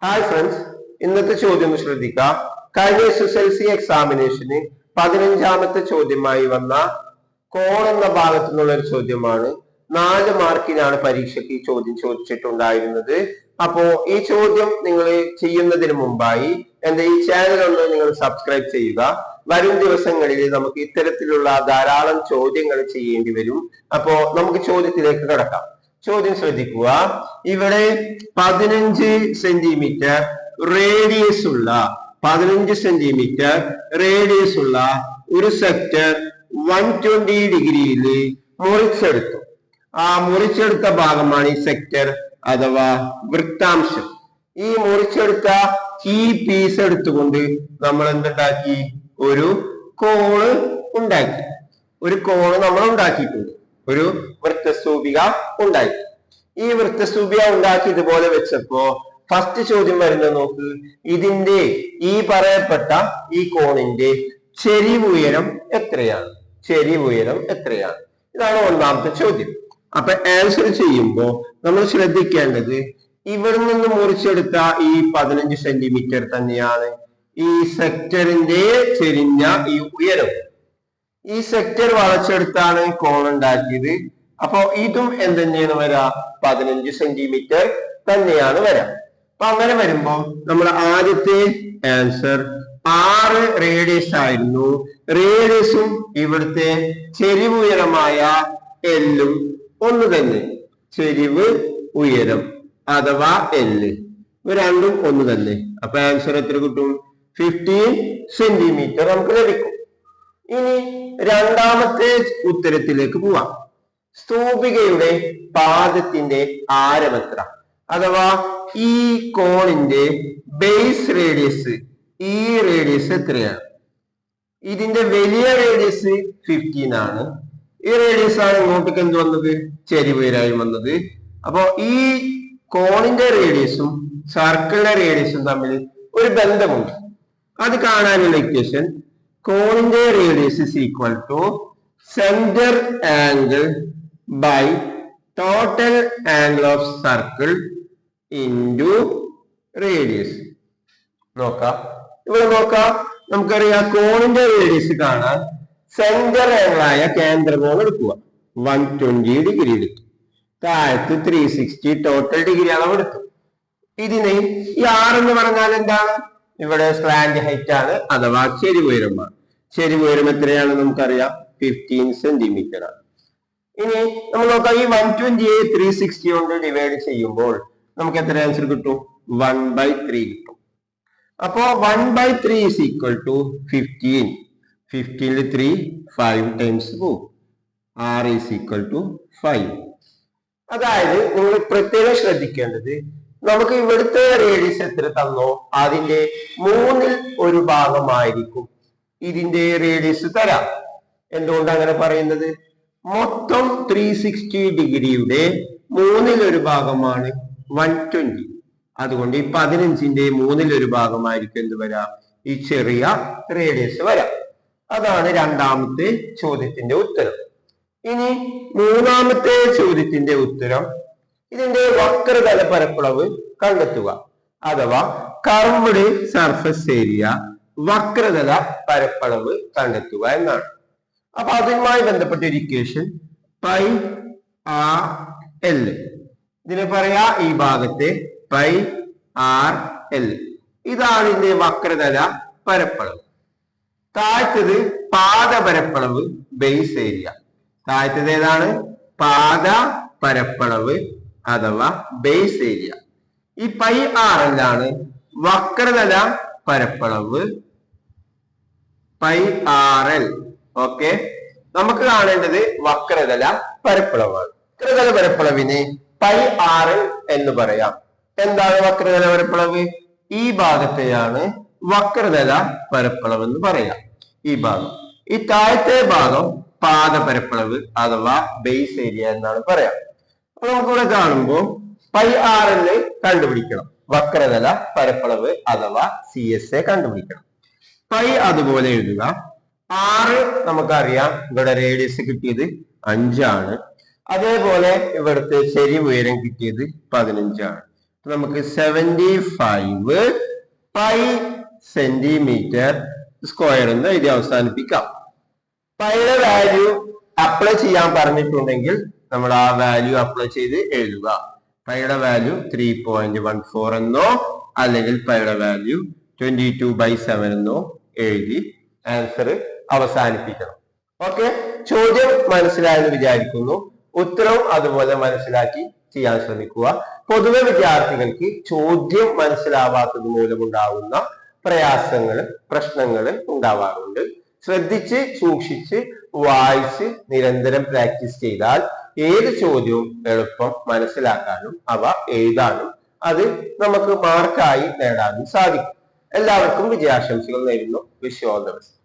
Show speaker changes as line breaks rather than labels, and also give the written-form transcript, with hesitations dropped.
Hi friends, ഇന്നത്തെ ചോദ്യം ശ്രദ്ധിക്കാം. കഴിഞ്ഞ SSLC എക്സാമിനേഷന് 15ാമത്തെ ചോദ്യമായി വന്ന കോൺ എന്ന ഭാഗത്തു നിന്നുള്ള ഒരു ചോദ്യമാണ്. 4 മാർക്കിനാണ് പരീക്ഷയ്ക്ക് ഈ ചോദ്യം ചോദിച്ചിട്ടുണ്ടായിരുന്നത്. അപ്പോ ഈ ചോദ്യം നിങ്ങൾ ചെയ്യുന്നതിന് മുമ്പായി എന്റെ ഈ ചാനൽ ഒന്ന് നിങ്ങൾ സബ്സ്ക്രൈബ് ചെയ്യുക. വരും ദിവസങ്ങളിൽ നമുക്ക് ഇത്തരത്തിലുള്ള ധാരാളം ചോദ്യങ്ങൾ ചെയ്യേണ്ടി വരും. അപ്പോ നമുക്ക് ചോദ്യത്തിലേക്ക് കടക്കാം. ചോദ്യം ശ്രദ്ധിക്കുക. ഇവിടെ 15 സെന്റിമീറ്റർ റേഡിയസ് ഉള്ള 15 സെന്റിമീറ്റർ റേഡിയസ് ഉള്ള ഒരു സെക്ടർ 120 ഡിഗ്രിയിൽ മുറിച്ചെടുത്തു. ആ മുറിച്ചെടുത്ത ഭാഗമാണ് ഈ സെക്ടർ അഥവാ വൃത്താംശം. ഈ മുറിച്ചെടുത്ത ഈ പീസ് എടുത്തുകൊണ്ട് നമ്മൾ എന്തുണ്ടാക്കി? ഒരു കോണ് ഉണ്ടാക്കി. ഒരു കോണ് നമ്മൾ ഉണ്ടാക്കിയിട്ടുണ്ട്. ഒരു വൃത്തസ്തൂപിക ഉണ്ടാക്കി. ഈ വൃത്തസ്തൂപിക ഉണ്ടാക്കി ഇതുപോലെ വെച്ചപ്പോ ഫസ്റ്റ് ചോദ്യം വരുന്നത് നോക്ക്. ഇതിന്റെ ഈ പറയപ്പെട്ട ഈ കോണിന്റെ ചെരിവുയരം എത്രയാണ്? ചെരിവുയരം എത്രയാണ്? ഇതാണ് ഒന്നാമത്തെ ചോദ്യം. അപ്പൊ ആൻസർ ചെയ്യുമ്പോ നമ്മൾ ശ്രദ്ധിക്കേണ്ടത് ഇവിടെ നിന്ന് മുറിച്ചെടുത്ത ഈ 15 സെന്റിമീറ്റർ തന്നെയാണ് ഈ സെക്ടറിന്റെ ചെരിഞ്ഞ ഈ ഉയരം. ഈ സെക്ടർ വളച്ചെടുത്താണ് കോൺ ഉണ്ടാക്കിയത്. അപ്പൊ ഇതും എന്തെന്നെയാണ് വരാ? 15 സെന്റിമീറ്റർ തന്നെയാണ് വരാ. അപ്പൊ അങ്ങനെ വരുമ്പോ നമ്മൾ ആദ്യത്തെ ആൻസർ 6 റേഡിയസ് ആയിരുന്നു. റേഡിയസും ഇവിടുത്തെ ചെരിവ് ഉയരമായ എല്ലും ഒന്ന് തന്നെ. ചെരിവ് ഉയരം അഥവാ എല്ല് രണ്ടും ഒന്ന് തന്നെ. അപ്പൊ ആൻസർ എത്ര കിട്ടും? 15 സെന്റിമീറ്റർ നമുക്ക് ലഭിക്കും. ഇനി രണ്ടാമത്തെ ഉത്തരത്തിലേക്ക് പോവാം. സ്തൂപികയുടെ പാദത്തിന്റെ ആരം എത്ര? അഥവാ ഈ കോണിന്റെ ബേസ് റേഡിയസ്, ഈ റേഡിയസ് എത്രയാണ്? ഇതിന്റെ വലിയ റേഡിയസ് 15 ആണ്. ഈ റേഡിയസ് ആണ് ഇങ്ങോട്ടേക്ക് എന്ത് വന്നത്? ചെരിവുയരായി വന്നത്. അപ്പോ ഈ കോണിന്റെ റേഡിയസും സർക്കിളിന്റെ റേഡിയസും തമ്മിൽ ഒരു ബന്ധമുണ്ട്. അത് കാണാനുള്ള ഇക്വേഷൻ കോണിന്റെ radius is equal to centre angle by total angle of circle into radius. നോക്കാം, ഇവിടെ നോക്കാം. നമുക്കറിയാം കോണിന്റെ റേഡിയസ് കാണാൻ സെന്റർ ആംഗിളായ കേന്ദ്രകോൺ എടുക്കുക. 120 ഡിഗ്രി എടുത്തു. താഴത്ത് 360 ടോട്ടൽ ഡിഗ്രി അളവ് എടുത്തു. ഇതിന് ഈ 6 എന്ന് പറഞ്ഞാൽ എന്താണ്? ഇവിടെ സ്ലാന്റ് ഹൈറ്റ് ആണ് അഥവാ ചെരിവുയരമാണ്. ചെരിവുയരം എത്രയാണ് നമുക്കറിയാം? 15 സെന്റിമീറ്റർ ആണ്. ഇനി നമ്മൾ നോക്കാം. ഈ 120 360 കൊണ്ട് ഡിവൈഡ് ചെയ്യുമ്പോൾ നമുക്ക് എത്ര ആൻസർ കിട്ടും? 1/3 കിട്ടും. അപ്പോ 1/3 is equal to 15. 15 3 5 times പോകും. R is equal to 5. അതായത് നിങ്ങൾ പ്രത്യേകം ശ്രദ്ധിക്കേണ്ടത്, നമുക്ക് ഇവിടുത്തെ റേഡിയസ് എത്ര തന്നോ അതിന്റെ 1/3 ഒരു ഭാഗമായിരിക്കും ഇതിന്റെ റേഡിയസ് തരാം. എന്തുകൊണ്ട് അങ്ങനെ പറയുന്നത്? മൊത്തം 360 ഡിഗ്രിയുടെ 1/3 ഒരു ഭാഗമാണ് 120. അതുകൊണ്ട് ഈ 15ന്റെ 1/3 ഒരു ഭാഗമായിരിക്കും എന്ത് വരാം? ഈ ചെറിയ റേഡിയസ് വരാം. അതാണ് രണ്ടാമത്തെ ചോദ്യത്തിന്റെ ഉത്തരം. ഇനി മൂന്നാമത്തെ ചോദ്യത്തിന്റെ ഉത്തരം, ഇതിന്റെ വക്രതല പരപ്പളവ് കണ്ടെത്തുക അഥവാ കർവ്ഡ് സർഫസ് ഏരിയ, വക്രതല പരപ്പളവ് കണ്ടെത്തുക എന്നാണ്. അപ്പൊ അതുമായി ബന്ധപ്പെട്ട ഒരു ഇക്വേഷൻ പൈ ആർ എൽ. ഇതിനെ പറയാ ഈ ഭാഗത്തെ പൈ ആർ എൽ. ഇതാണ് ഇതിന്റെ വക്രതല പരപ്പളവ്. താഴത്തത് പാദ പരപ്പളവ്, ബേസ് ഏരിയ. താഴത്തത് ഏതാണ്? പാദ പരപ്പളവ് അഥവാ ബേസ് ഏരിയ. ഈ പൈ ആർ എൽ ആണ് വക്രതല പരപ്പളവ്, പൈ ആർ എൽ. ഓക്കെ, നമുക്ക് കാണേണ്ടത് വക്രതല പരപ്പളവാണ്. വക്രതല പരപ്പളവിനെ പൈ ആർ എൽ എന്ന് പറയാം. എന്താണ് വക്രതല പരപ്പളവ്? ഈ ഭാഗത്തെയാണ് വക്രതല പരപ്പളവ് എന്ന് പറയാം. ഈ ഭാഗം. ഈ താഴത്തെ ഭാഗം പാദ പരപ്പളവ് അഥവാ ബേസ് ഏരിയ എന്നാണ് പറയാം. അപ്പൊ നമുക്കിവിടെ കാണുമ്പോൾ പൈ ആർ എൽ കണ്ടുപിടിക്കണം. വക്രതല പരപ്പളവ് അഥവാ CSA കണ്ടുപിടിക്കണം. പൈ അതുപോലെ എഴുതുക. 6 നമുക്കറിയാം. ഇവിടെ റേഡിയസ് കിട്ടിയത് 5 ആണ്. അതേപോലെ ഇവിടുത്തെ ചെരിവ് ഉയരം കിട്ടിയത് 15 ആണ്. നമുക്ക് 75 പൈ സെന്റിമീറ്റർ സ്ക്വയർ എന്ന് എഴുതി അവസാനിപ്പിക്കാം. പൈയുടെ വാല്യൂ അപ്ലൈ ചെയ്യാൻ പറഞ്ഞിട്ടുണ്ടെങ്കിൽ നമ്മൾ ആ വാല്യൂ അപ്ലൈ ചെയ്ത് എഴുതുക. പൈയുടെ വാല്യൂ 3.14 എന്നോ അല്ലെങ്കിൽ പൈയുടെ വാല്യൂ 22/7 എന്നോ എഴുതി ആൻസർ അവസാനിപ്പിക്കണം. ഓക്കെ, ചോദ്യം മനസ്സിലായെന്ന് വിചാരിക്കുന്നു. ഉത്തരവും അതുപോലെ മനസ്സിലാക്കി ചെയ്യാൻ ശ്രമിക്കുക. പൊതുവെ വിദ്യാർത്ഥികൾക്ക് ചോദ്യം മനസ്സിലാവാത്തത് മൂലമുണ്ടാകുന്ന പ്രയാസങ്ങൾ, പ്രശ്നങ്ങൾ ഉണ്ടാവാറുണ്ട്. ശ്രദ്ധിച്ച് സൂക്ഷിച്ച് വായിച്ച് നിരന്തരം പ്രാക്ടീസ് ചെയ്താൽ ഏത് ചോദ്യവും എളുപ്പം മനസ്സിലാക്കാനും അവ എഴുതാനും അത് നമുക്ക് മാർക്കായി നേടാനും സാധിക്കും. എല്ലാവർക്കും വിജയാശംസകൾ നേരുന്നു. Wish you all the best.